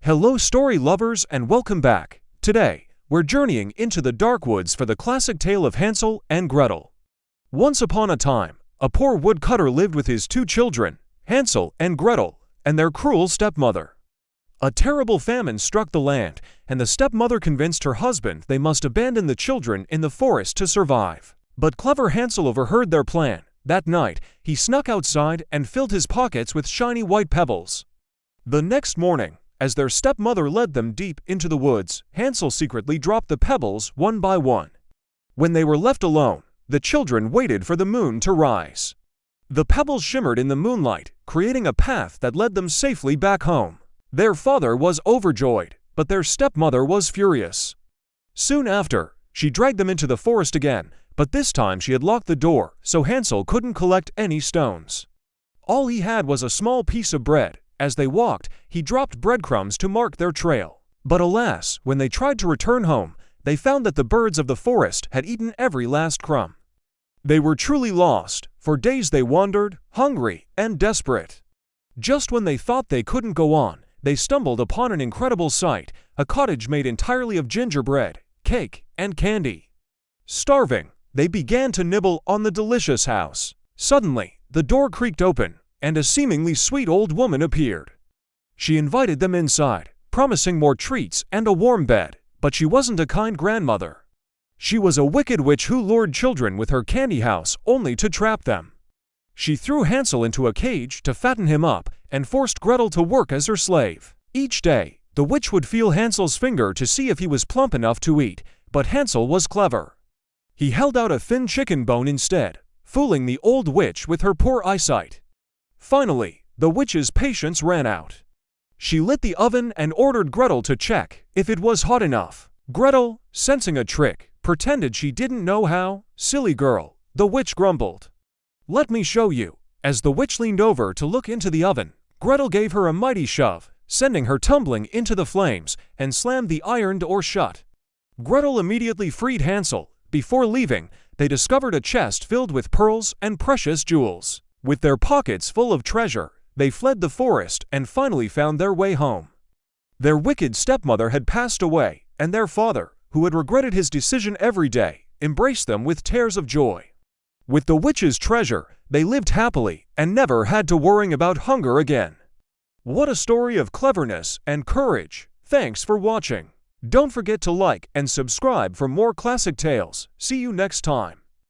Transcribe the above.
Hello story lovers and welcome back. Today, we're journeying into the dark woods for the classic tale of Hansel and Gretel. Once upon a time, a poor woodcutter lived with his two children, Hansel and Gretel, and their cruel stepmother. A terrible famine struck the land, and the stepmother convinced her husband they must abandon the children in the forest to survive. But clever Hansel overheard their plan. That night, he snuck outside and filled his pockets with shiny white pebbles. The next morning, as their stepmother led them deep into the woods, Hansel secretly dropped the pebbles one by one. When they were left alone, the children waited for the moon to rise. The pebbles shimmered in the moonlight, creating a path that led them safely back home. Their father was overjoyed, but their stepmother was furious. Soon after, she dragged them into the forest again, but this time she had locked the door, so Hansel couldn't collect any stones. All he had was a small piece of bread. As they walked, he dropped breadcrumbs to mark their trail. But alas, when they tried to return home, they found that the birds of the forest had eaten every last crumb. They were truly lost. For days they wandered, hungry and desperate. Just when they thought they couldn't go on, they stumbled upon an incredible sight, a cottage made entirely of gingerbread, cake, and candy. Starving, they began to nibble on the delicious house. Suddenly, the door creaked open, and a seemingly sweet old woman appeared. She invited them inside, promising more treats and a warm bed, but she wasn't a kind grandmother. She was a wicked witch who lured children with her candy house only to trap them. She threw Hansel into a cage to fatten him up and forced Gretel to work as her slave. Each day, the witch would feel Hansel's finger to see if he was plump enough to eat, but Hansel was clever. He held out a thin chicken bone instead, fooling the old witch with her poor eyesight. Finally, the witch's patience ran out. She lit the oven and ordered Gretel to check if it was hot enough. Gretel, sensing a trick, pretended she didn't know how. "Silly girl," the witch grumbled. "Let me show you." As the witch leaned over to look into the oven, Gretel gave her a mighty shove, sending her tumbling into the flames, and slammed the iron door shut. Gretel immediately freed Hansel. Before leaving, they discovered a chest filled with pearls and precious jewels. With their pockets full of treasure, they fled the forest and finally found their way home. Their wicked stepmother had passed away, and their father, who had regretted his decision every day, embraced them with tears of joy. With the witch's treasure, they lived happily and never had to worry about hunger again. What a story of cleverness and courage! Thanks for watching. Don't forget to like and subscribe for more classic tales. See you next time.